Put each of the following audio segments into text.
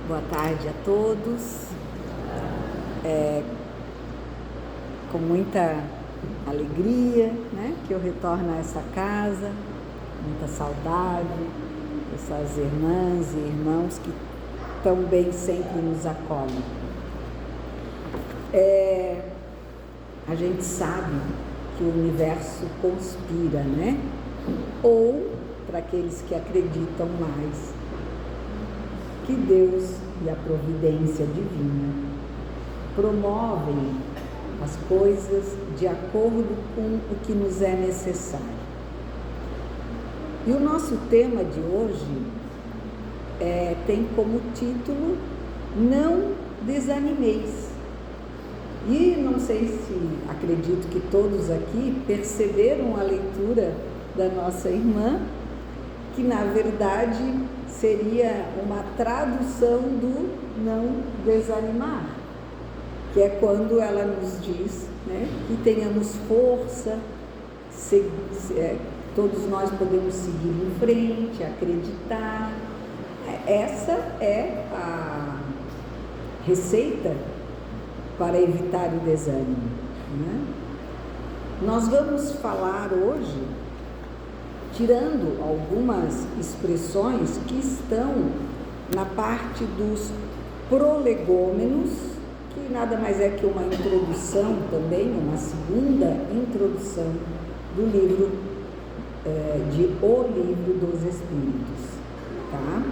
Boa tarde a todos. Com muita alegria, né, que eu retorno a essa casa, muita saudade, essas irmãs e irmãos que tão bem sempre nos acolhem. A gente sabe que o universo conspira, né? Ou, para aqueles que acreditam mais, que Deus e a providência divina promovem as coisas de acordo com o que nos é necessário. E o nosso tema de hoje tem como título Não Desanimeis. E não sei se, acredito que todos aqui perceberam a leitura da nossa irmã, que na verdade seria uma tradução do não desanimar, que é quando ela nos diz, né, que tenhamos força, todos nós podemos seguir em frente, acreditar. Essa é a receita para evitar o desânimo, né? Nós vamos falar hoje, tirando algumas expressões que estão na parte dos prolegômenos, que nada mais é que uma introdução também, uma segunda introdução do livro, de O Livro dos Espíritos, tá?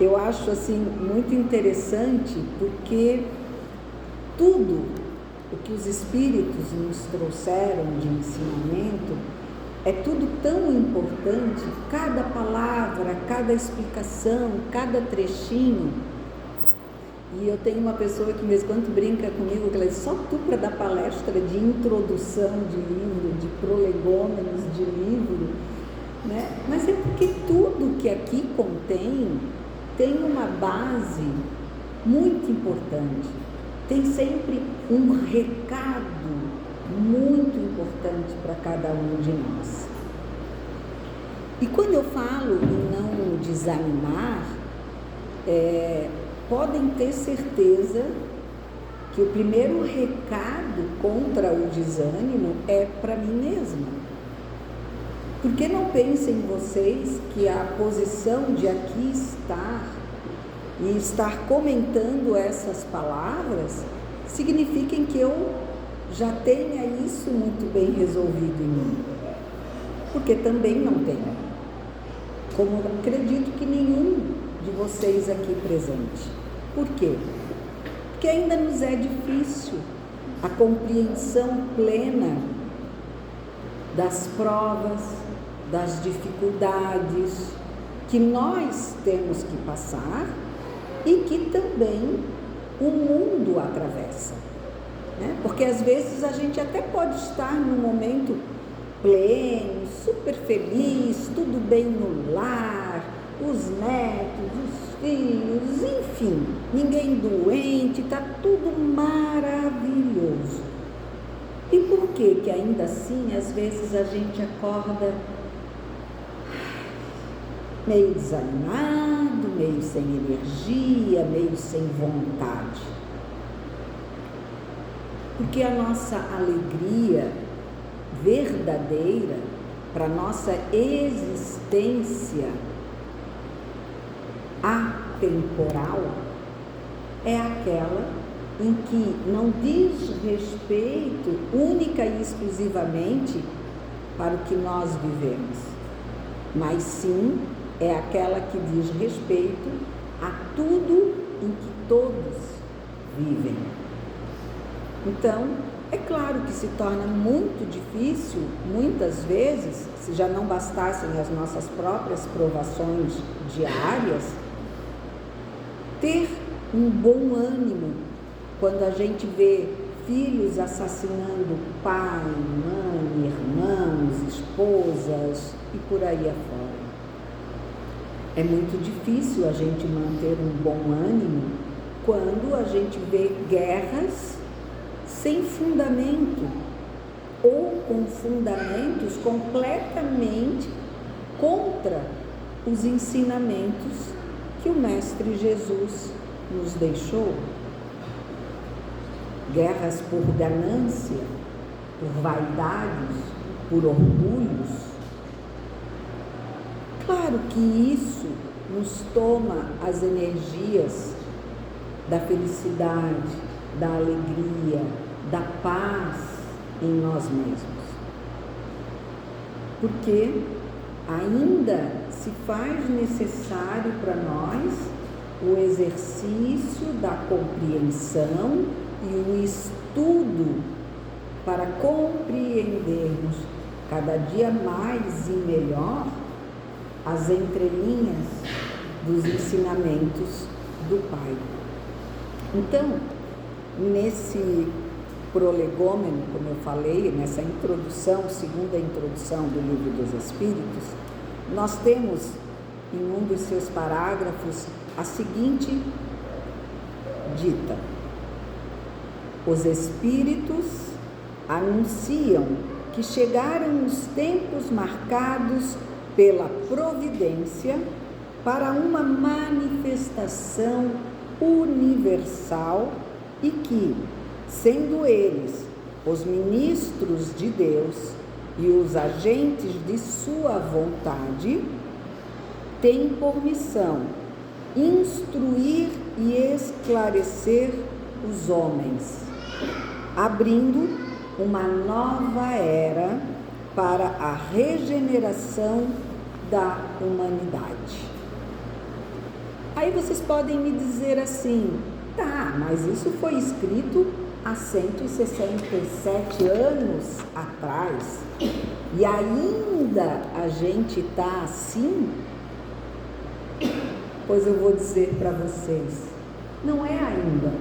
Eu acho assim muito interessante porque tudo o que os Espíritos nos trouxeram de ensinamento é tudo tão importante, cada palavra, cada explicação, cada trechinho. E eu tenho uma pessoa que de vez em quando brinca comigo, que ela diz, só tu para dar palestra de introdução de livro, de prolegômenos de livro, né? Mas é porque tudo que aqui tem uma base muito importante, tem sempre um recado muito importante para cada um de nós. E quando eu falo em não desanimar, podem ter certeza que o primeiro recado contra o desânimo é para mim mesma. Porque não pensem vocês que a posição de aqui estar e estar comentando essas palavras signifiquem que eu já tenha isso muito bem resolvido em mim, porque também não tenho, como acredito que nenhum de vocês aqui presente. Por quê? Porque ainda nos é difícil a compreensão plena das provas, das dificuldades que nós temos que passar e que também o mundo atravessa. Porque às vezes a gente até pode estar num momento pleno, super feliz, tudo bem no lar, os netos, os filhos, enfim, ninguém doente, está tudo maravilhoso. E por que ainda assim, às vezes a gente acorda meio desanimado, meio sem energia, meio sem vontade? Porque a nossa alegria verdadeira para a nossa existência atemporal é aquela em que não diz respeito única e exclusivamente para o que nós vivemos, mas sim é aquela que diz respeito a tudo em que todos vivem. Então, é claro que se torna muito difícil, muitas vezes, se já não bastassem as nossas próprias provações diárias, ter um bom ânimo quando a gente vê filhos assassinando pai, mãe, irmãos, esposas e por aí afora. É muito difícil a gente manter um bom ânimo quando a gente vê guerras sem fundamento ou com fundamentos completamente contra os ensinamentos que o Mestre Jesus nos deixou. Guerras por ganância, por vaidades, por orgulhos. Claro que isso nos toma as energias da felicidade, da alegria, da paz em nós mesmos. Porque ainda se faz necessário para nós o exercício da compreensão e o estudo para compreendermos cada dia mais e melhor as entrelinhas dos ensinamentos do Pai. Então, nesse prolegômeno, como eu falei, nessa introdução, segunda introdução do Livro dos Espíritos, nós temos em um dos seus parágrafos a seguinte dita: os Espíritos anunciam que chegaram os tempos marcados pela providência para uma manifestação universal e que, sendo eles os ministros de Deus e os agentes de sua vontade, têm por missão instruir e esclarecer os homens, abrindo uma nova era para a regeneração da humanidade. Aí vocês podem me dizer assim: tá, mas isso foi escrito há 167 anos atrás e ainda a gente está assim? Pois eu vou dizer para vocês, não é ainda,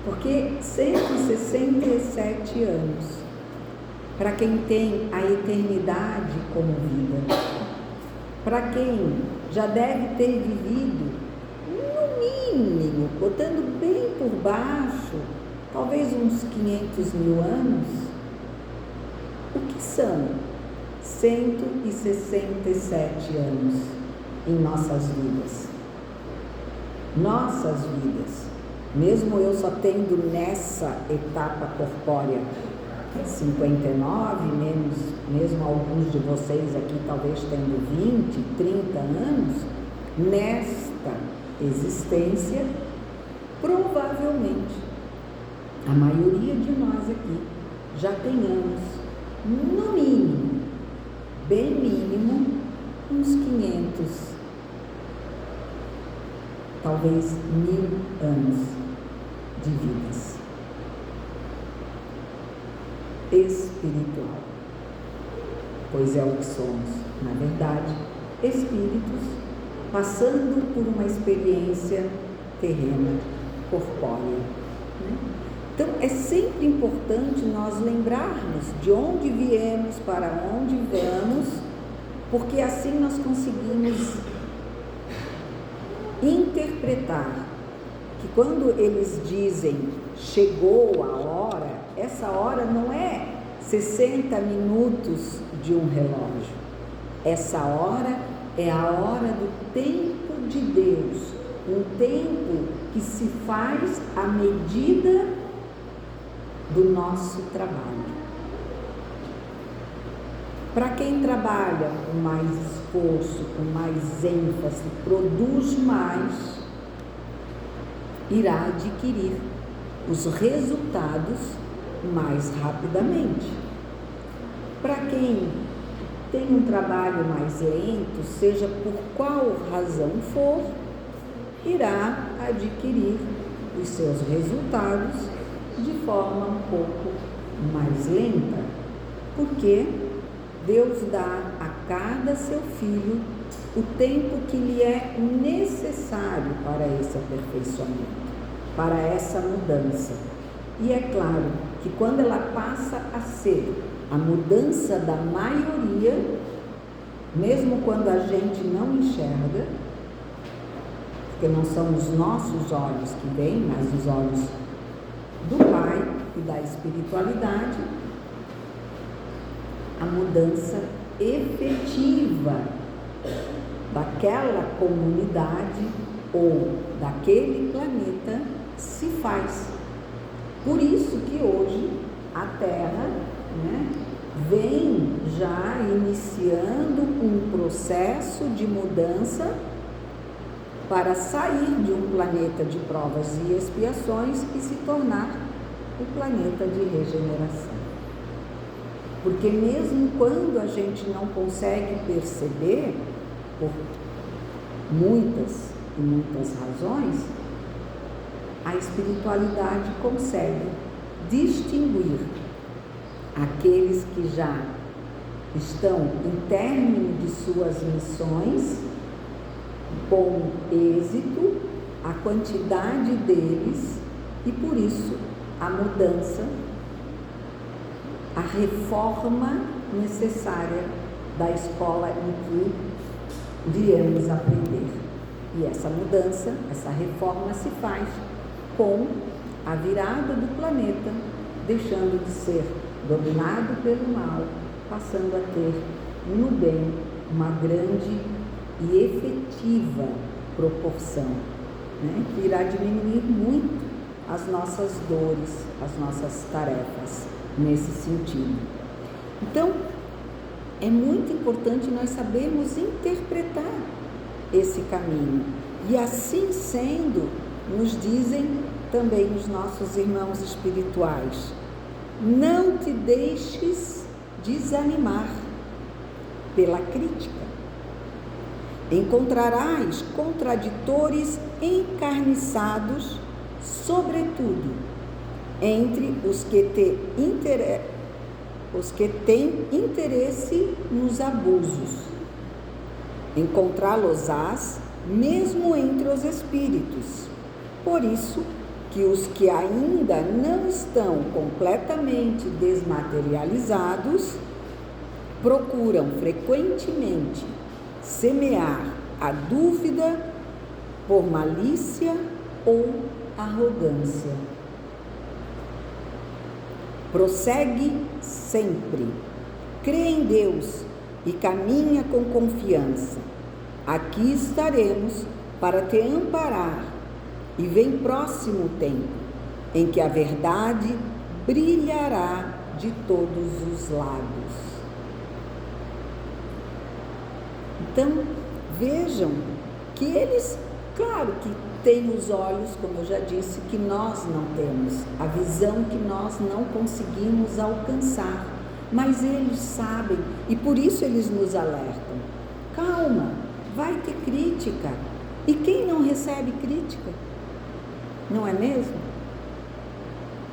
porque 167 anos, para quem tem a eternidade como vida, para quem já deve ter vivido, no mínimo, botando bem por baixo, talvez uns 500 mil anos, o que são 167 anos em nossas vidas? Nossas vidas, mesmo eu só tendo nessa etapa corpórea 59, mesmo alguns de vocês aqui talvez tendo 20, 30 anos, nesta existência, provavelmente, a maioria de nós aqui já tenhamos, no mínimo, bem mínimo, uns 500, talvez 1000 anos de vidas. Espiritual, pois é o que somos, na verdade, espíritos passando por uma experiência terrena, corpórea, né? Então é sempre importante nós lembrarmos de onde viemos, para onde vamos, porque assim nós conseguimos interpretar que quando eles dizem chegou a hora, essa hora não é 60 minutos de um relógio. Essa hora é a hora do tempo de Deus, um tempo que se faz à medida do nosso trabalho. Para quem trabalha com mais esforço, com mais ênfase, produz mais, irá adquirir os resultados mais rapidamente. Para quem tem um trabalho mais lento, seja por qual razão for, irá adquirir os seus resultados de forma um pouco mais lenta, porque Deus dá a cada seu filho o tempo que lhe é necessário para esse aperfeiçoamento, para essa mudança. E é claro que quando ela passa a ser a mudança da maioria, mesmo quando a gente não enxerga, porque não são os nossos olhos que veem, mas os olhos do Pai e da espiritualidade, a mudança efetiva daquela comunidade ou daquele planeta se faz. Por isso que hoje a Terra, né, vem já iniciando um processo de mudança para sair de um planeta de provas e expiações e se tornar o planeta de regeneração. Porque mesmo quando a gente não consegue perceber, por muitas e muitas razões, a espiritualidade consegue distinguir aqueles que já estão em término de suas missões, com êxito, a quantidade deles, e por isso a mudança, a reforma necessária da escola em que viemos aprender. E essa mudança, essa reforma se faz com a virada do planeta, deixando de ser dominado pelo mal, passando a ter no bem uma grande e efetiva proporção, né, que irá diminuir muito as nossas dores, as nossas tarefas nesse sentido. Então, é muito importante nós sabermos interpretar esse caminho. E assim sendo, nos dizem também os nossos irmãos espirituais: não te deixes desanimar pela crítica. Encontrarás contraditores encarniçados, sobretudo entre os que têm interesse nos abusos. Encontrá-los-ás mesmo entre os espíritos. Por isso que os que ainda não estão completamente desmaterializados procuram frequentemente semear a dúvida por malícia ou arrogância. Prossegue sempre, crê em Deus e caminha com confiança. Aqui estaremos para te amparar, e vem próximo o tempo em que a verdade brilhará de todos os lados. Então, vejam que eles, claro que têm os olhos, como eu já disse, que nós não temos, a visão que nós não conseguimos alcançar, mas eles sabem e por isso eles nos alertam. Calma, vai ter crítica. E quem não recebe crítica? Não é mesmo?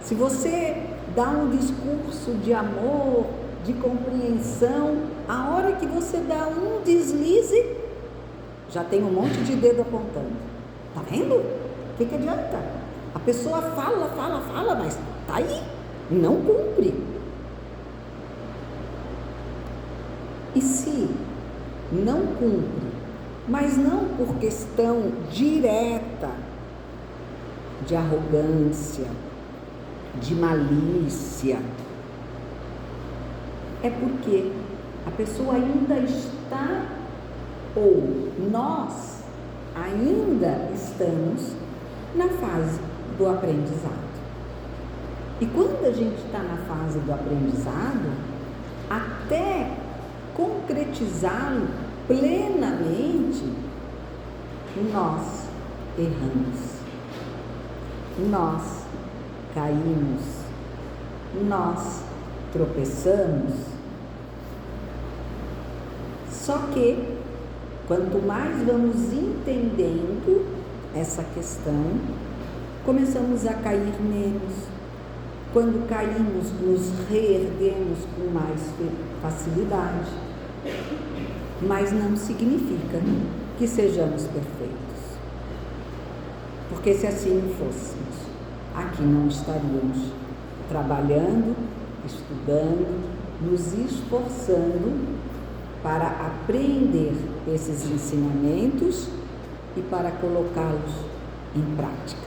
Se você dá um discurso de amor, de compreensão, a hora que você dá um deslize, já tem um monte de dedo apontando. Tá vendo? O que adianta? A pessoa fala, mas tá aí, não cumpre. E se não cumpre, mas não por questão direta de arrogância, de malícia, é porque a pessoa ainda está, ou nós ainda estamos na fase do aprendizado. E quando a gente está na fase do aprendizado, até concretizá-lo plenamente, nós erramos, nós caímos, nós tropeçamos. Só que quanto mais vamos entendendo essa questão, começamos a cair menos. Quando caímos, nos reerguemos com mais facilidade. Mas não significa que sejamos perfeitos. Porque se assim fôssemos, aqui não estaríamos trabalhando, estudando, nos esforçando para aprender esses ensinamentos e para colocá-los em prática.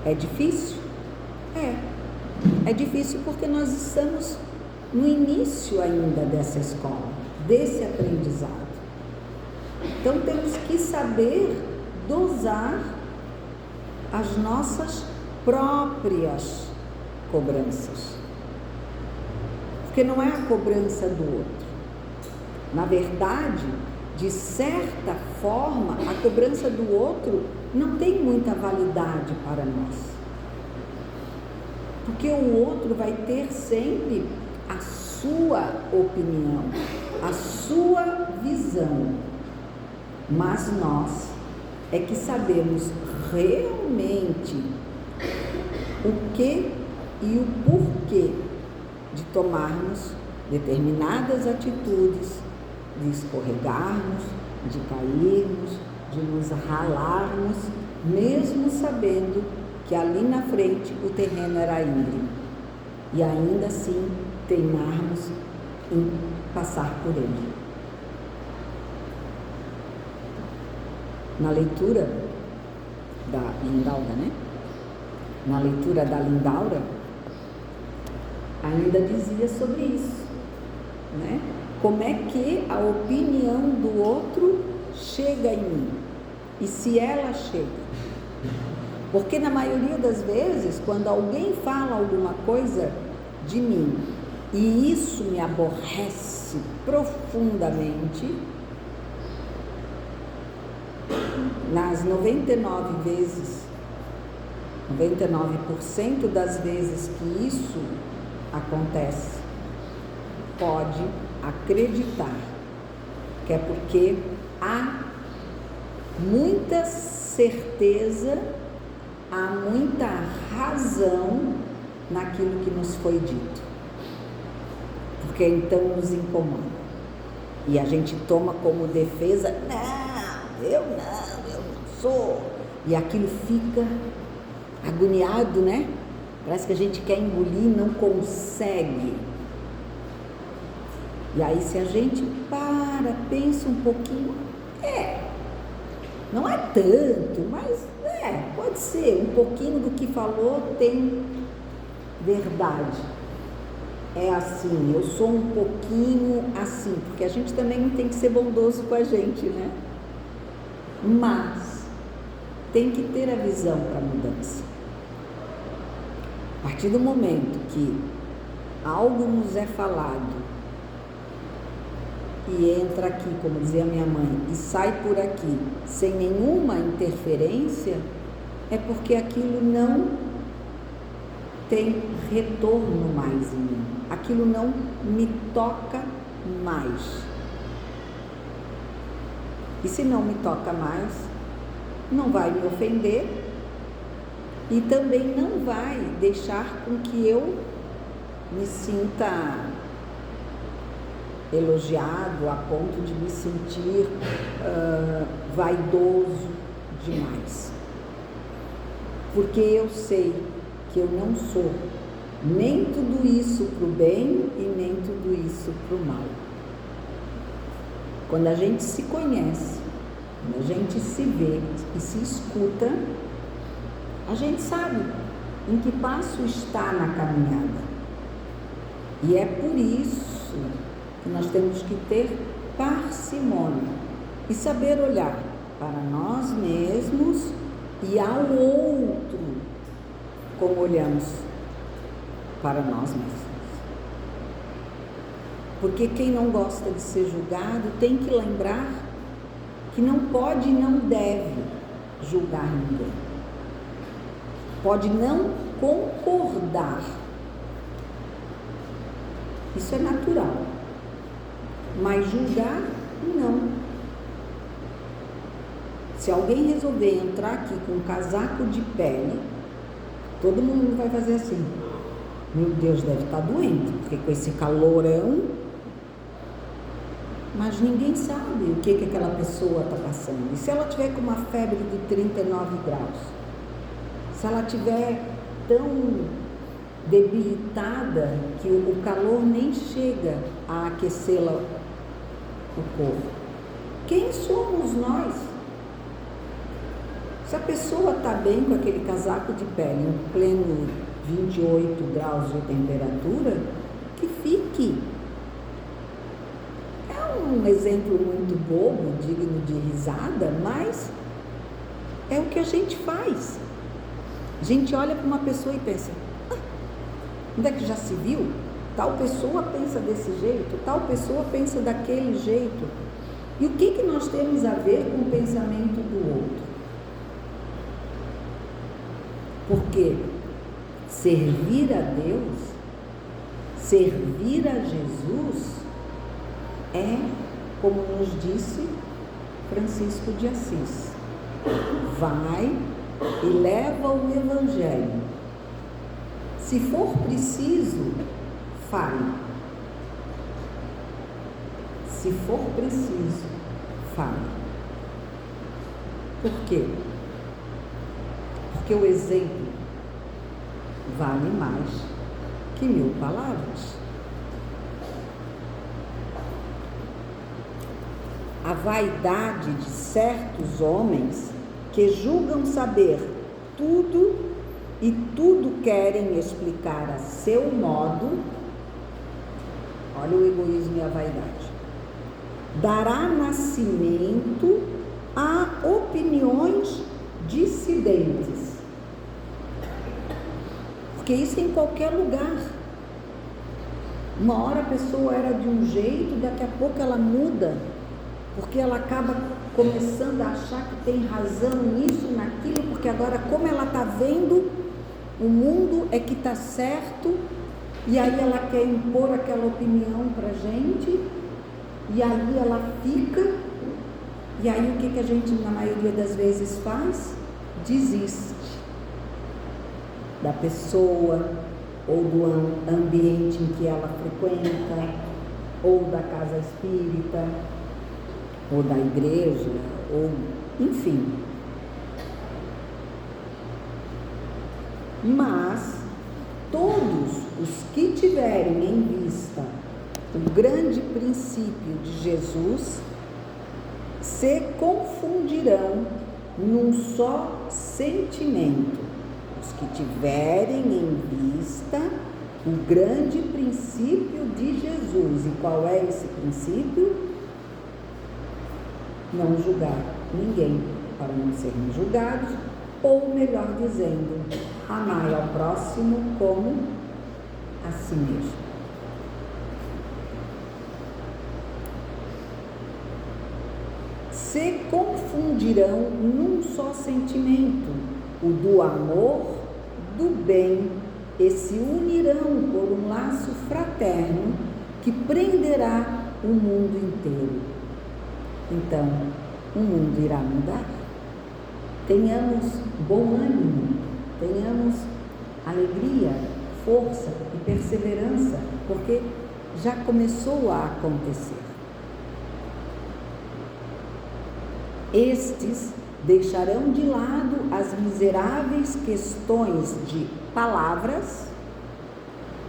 É difícil? É difícil porque nós estamos no início ainda dessa escola, desse aprendizado. Então temos que saber dosar as nossas próprias cobranças, porque não é a cobrança do outro. Na verdade, de certa forma, a cobrança do outro não tem muita validade para nós, porque o outro vai ter sempre a sua opinião, a sua visão, mas nós é que sabemos realmente o que e o porquê de tomarmos determinadas atitudes, de escorregarmos, de cairmos, de nos ralarmos, mesmo sabendo que ali na frente o terreno era íngreme, e ainda assim teimarmos em passar por ele. Na leitura da Lindaura, né? Na leitura da Lindaura, ainda dizia sobre isso, né? Como é que a opinião do outro chega em mim? E se ela chega? Porque na maioria das vezes, quando alguém fala alguma coisa de mim, e isso me aborrece profundamente, nas 99 vezes, 99% das vezes que isso acontece, pode acreditar que é porque há muita certeza, há muita razão naquilo que nos foi dito, porque então nos incomoda e a gente toma como defesa: eu não sou, e aquilo fica agoniado, né? Parece que a gente quer engolir e não consegue. E aí, se a gente pensa um pouquinho, não é tanto, mas pode ser, um pouquinho do que falou tem verdade. É assim, eu sou um pouquinho assim, porque a gente também tem que ser bondoso com a gente, né? Mas tem que ter a visão para a mudança. A partir do momento que algo nos é falado e entra aqui, como dizia minha mãe, e sai por aqui sem nenhuma interferência, é porque aquilo não tem retorno mais em mim, aquilo não me toca mais. E se não me toca mais, não vai me ofender e também não vai deixar com que eu me sinta elogiado a ponto de me sentir vaidoso demais. Porque eu sei que eu não sou nem tudo isso para o bem e nem tudo isso para o mal. Quando a gente se conhece, quando a gente se vê e se escuta, a gente sabe em que passo está na caminhada. E é por isso que nós temos que ter parcimônia e saber olhar para nós mesmos e ao outro como olhamos para nós mesmos. Porque quem não gosta de ser julgado tem que lembrar que não pode e não deve julgar ninguém. Pode não concordar. Isso é natural. Mas julgar, não. Se alguém resolver entrar aqui com um casaco de pele, todo mundo vai fazer assim: meu Deus, deve estar doendo, porque com esse calorão. Mas ninguém sabe o que aquela pessoa está passando. E se ela tiver com uma febre de 39 graus? Se ela tiver tão debilitada que o calor nem chega a aquecê-la o corpo? Quem somos nós? Se a pessoa está bem com aquele casaco de pele em pleno 28 graus de temperatura, que fique. É um exemplo muito bobo, digno de risada, mas é o que a gente faz. A gente olha para uma pessoa e pensa, onde é que já se viu? Tal pessoa pensa desse jeito, tal pessoa pensa daquele jeito. E o que nós temos a ver com o pensamento do outro? Porque servir a Deus, servir a Jesus, é, como nos disse Francisco de Assis, vai e leva o Evangelho. Se for preciso, fale. Se for preciso, fale. Por quê? Porque o exemplo vale mais que 1000 palavras. A vaidade de certos homens que julgam saber tudo e tudo querem explicar a seu modo, olha o egoísmo e a vaidade, dará nascimento a opiniões dissidentes. Porque isso é em qualquer lugar. Uma hora a pessoa era de um jeito, daqui a pouco ela muda, porque ela acaba começando a achar que tem razão nisso, naquilo, porque agora, como ela está vendo, o mundo é que está certo, e aí ela quer impor aquela opinião para a gente, e aí ela fica, e aí o que a gente, na maioria das vezes, faz? Desiste da pessoa, ou do ambiente em que ela frequenta, ou da casa espírita, ou da igreja, ou enfim. Mas todos os que tiverem em vista o grande princípio de Jesus se confundirão num só sentimento. Os que tiverem em vista o grande princípio de Jesus. E qual é esse princípio? Não julgar ninguém para não serem julgados, ou melhor dizendo, amai ao próximo como a si mesmo. Se confundirão num só sentimento, o do amor, do bem, e se unirão por um laço fraterno que prenderá o mundo inteiro. Então, o mundo irá mudar. Tenhamos bom ânimo, tenhamos alegria, força e perseverança, porque já começou a acontecer. Estes deixarão de lado as miseráveis questões de palavras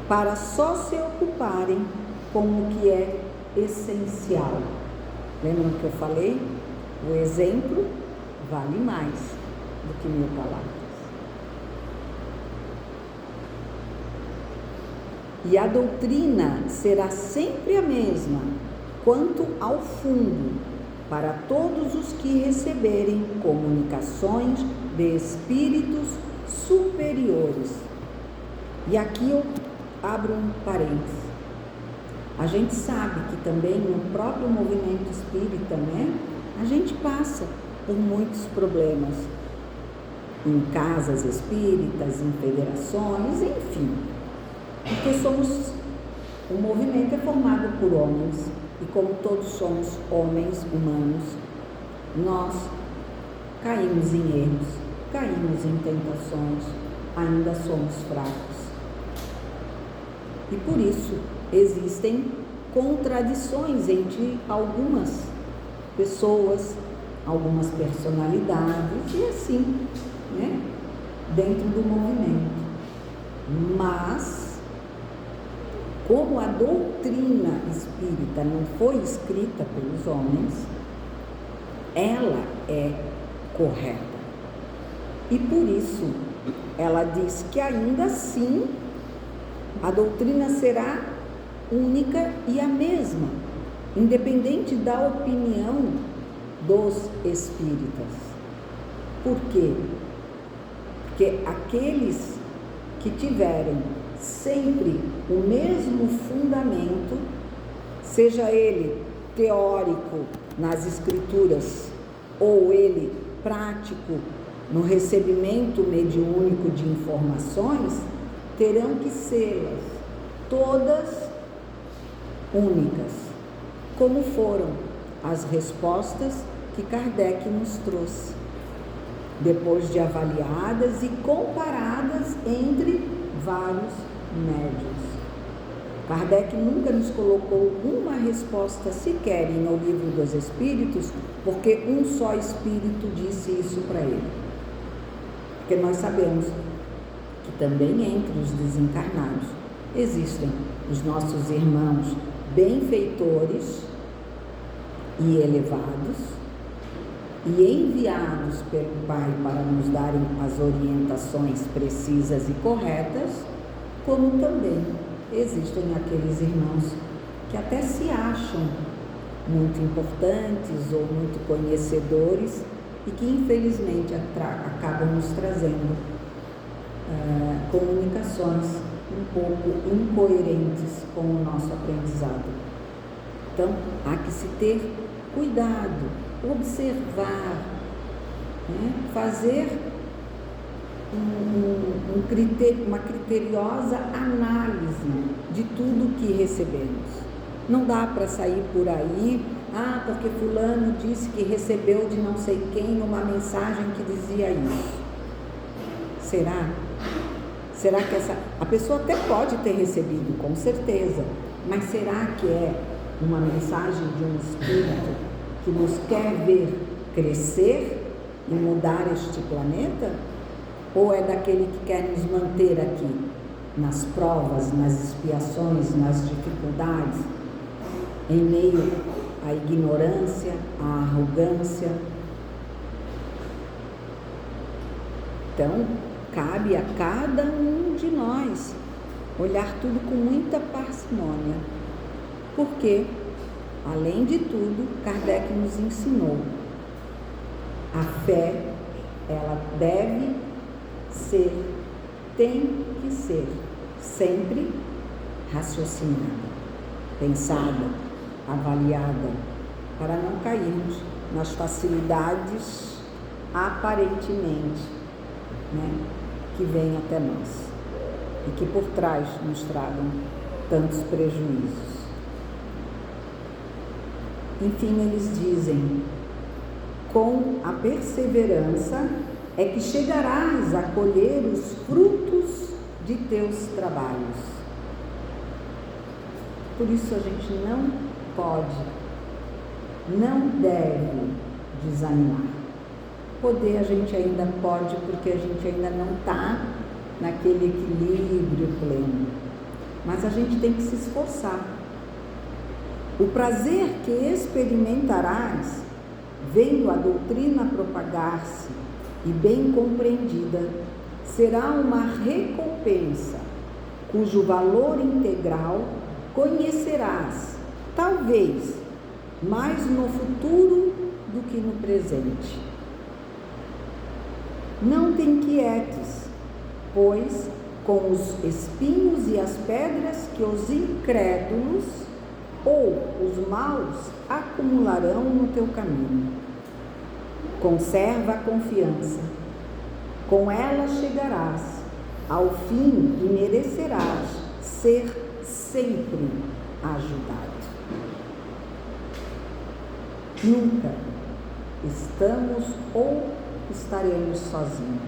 para só se ocuparem com o que é essencial. Lembram que eu falei? O exemplo vale mais do que 1000 palavras. E a doutrina será sempre a mesma, quanto ao fundo, para todos os que receberem comunicações de espíritos superiores. E aqui eu abro um parênteses. A gente sabe que também no próprio movimento espírita, né, a gente passa por muitos problemas em casas espíritas, em federações, enfim. Porque o movimento é formado por homens, e como todos somos homens humanos, nós caímos em erros, caímos em tentações, ainda somos fracos. E por isso existem contradições entre algumas pessoas, algumas personalidades e assim, né, dentro do movimento. Mas, como a doutrina espírita não foi escrita pelos homens, ela é correta. E por isso, ela diz que ainda assim, a doutrina será única e a mesma, independente da opinião dos espíritas. Por quê? Porque aqueles que tiverem sempre o mesmo fundamento, seja ele teórico nas escrituras ou ele prático no recebimento mediúnico de informações, terão que ser todas únicas, como foram as respostas que Kardec nos trouxe, depois de avaliadas e comparadas entre vários médiuns. Kardec nunca nos colocou uma resposta sequer no Livro dos Espíritos, porque um só espírito disse isso para ele. Porque nós sabemos que também entre os desencarnados existem os nossos irmãos benfeitores e elevados, e enviados pelo Pai para nos darem as orientações precisas e corretas, como também existem aqueles irmãos que até se acham muito importantes ou muito conhecedores e que infelizmente acabam nos trazendo comunicações um pouco incoerentes com o nosso aprendizado. Então, há que se ter cuidado, observar, né? Fazer uma criteriosa análise de tudo que recebemos. Não dá para sair por aí, porque fulano disse que recebeu de não sei quem uma mensagem que dizia isso. Será? Será que a pessoa até pode ter recebido, com certeza, mas será que é uma mensagem de um espírito que nos quer ver crescer e mudar este planeta? Ou é daquele que quer nos manter aqui, nas provas, nas expiações, nas dificuldades, em meio à ignorância, à arrogância? Então, cabe a cada um de nós olhar tudo com muita parcimônia, porque, além de tudo, Kardec nos ensinou: a fé, ela deve ser, tem que ser sempre raciocinada, pensada, avaliada, para não cairmos nas facilidades aparentemente, né, que vêm até nós e que por trás nos tragam tantos prejuízos. Enfim, eles dizem: com a perseverança é que chegarás a colher os frutos de teus trabalhos. Por isso a gente não pode, não deve desanimar. Poder a gente ainda pode, porque a gente ainda não está naquele equilíbrio pleno. Mas a gente tem que se esforçar. O prazer que experimentarás, vendo a doutrina propagar-se e bem compreendida, será uma recompensa, cujo valor integral conhecerás, talvez, mais no futuro do que no presente. Não te inquietes, pois, com os espinhos e as pedras que os incrédulos ou os maus acumularão no teu caminho. Conserva a confiança, com ela chegarás ao fim e merecerás ser sempre ajudado. Nunca estamos ou estaremos sozinhos.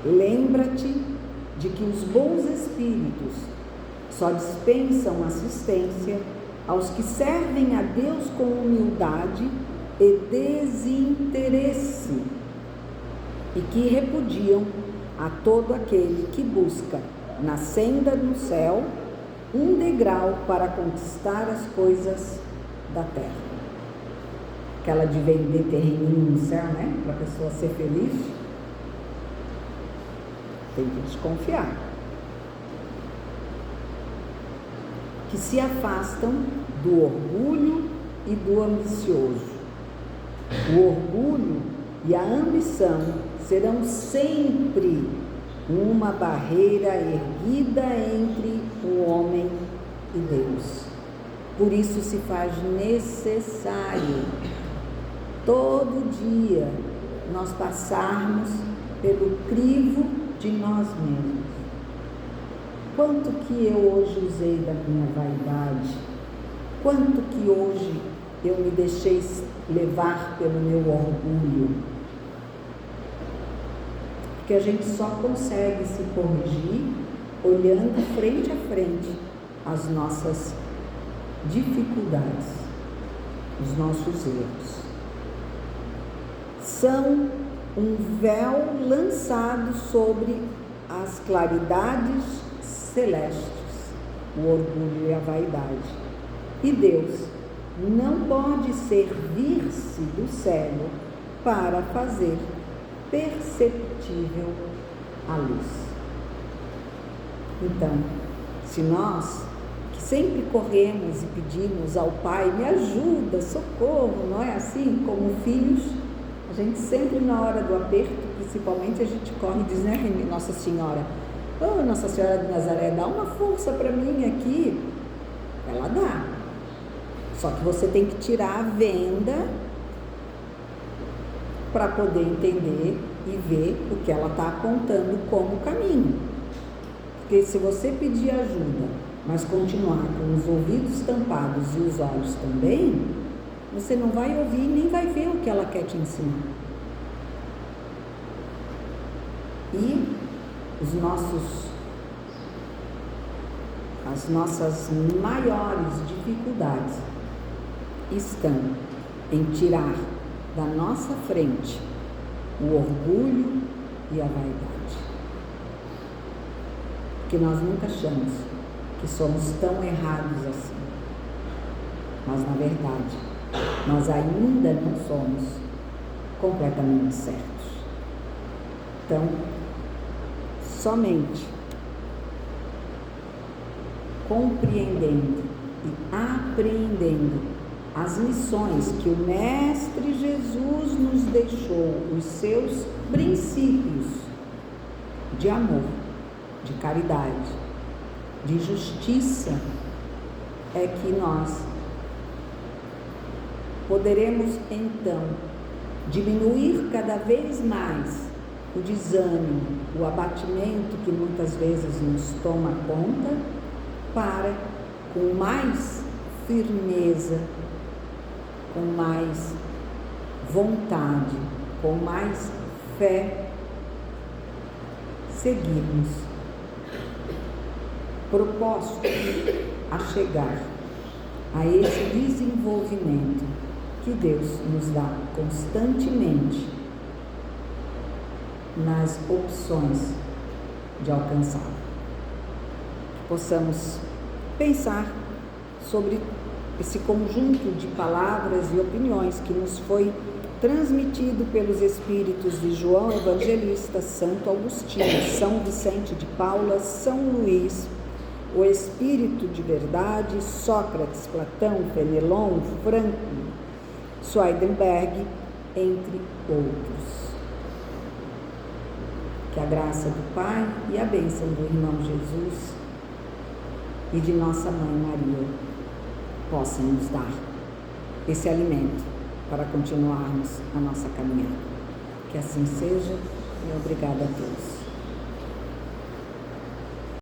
Lembra-te de que os bons espíritos só dispensam assistência aos que servem a Deus com humildade e desinteresse, e que repudiam a todo aquele que busca na senda do céu um degrau para conquistar as coisas da terra. Aquela de vender terreninho no céu, né? Para a pessoa ser feliz. Tem que desconfiar. que se afastam do orgulho e do ambicioso. O orgulho e a ambição serão sempre uma barreira erguida entre o homem e Deus. Por isso se faz necessário todo dia nós passarmos pelo crivo de nós mesmos. Quanto que eu hoje usei da minha vaidade? Quanto que hoje eu me deixei levar pelo meu orgulho? Porque a gente só consegue se corrigir olhando frente a frente as nossas dificuldades, os nossos erros. São um véu lançado sobre as claridades celestes, o orgulho e a vaidade. E Deus não pode servir-se do cego para fazer perceptível a luz. Então, se nós, que sempre corremos e pedimos ao Pai, me ajuda, socorro, não é assim? Como filhos, a gente sempre na hora do aperto, principalmente, a gente corre e diz, né, Nossa Senhora, oh, Nossa Senhora de Nazaré, dá uma força para mim aqui. Ela dá. Só que você tem que tirar a venda para poder entender e ver o que ela está apontando como caminho. Porque se você pedir ajuda, mas continuar com os ouvidos tampados e os olhos também, você não vai ouvir nem vai ver o que ela quer te ensinar. E as nossas maiores dificuldades estão em tirar da nossa frente o orgulho e a vaidade. Porque nós nunca achamos que somos tão errados assim. Mas, na verdade, nós ainda não somos completamente certos. Então, somente compreendendo e apreendendo as lições que o Mestre Jesus nos deixou, os seus princípios de amor, de caridade, de justiça, é que nós poderemos então diminuir cada vez mais o desânimo, o abatimento que muitas vezes nos toma conta, para, com mais firmeza, com mais vontade, com mais fé, seguirmos propostos a chegar a esse desenvolvimento que Deus nos dá constantemente nas opções de alcançar. Que possamos pensar sobre esse conjunto de palavras e opiniões que nos foi transmitido pelos espíritos de João Evangelista, Santo Agostinho, São Vicente de Paula, São Luís, o Espírito de Verdade, Sócrates, Platão, Fenelon, Franco, Swedenborg, entre outros. Que a graça do Pai e a bênção do Irmão Jesus e de nossa Mãe Maria possam nos dar esse alimento para continuarmos a nossa caminhada. Que assim seja e obrigada a todos.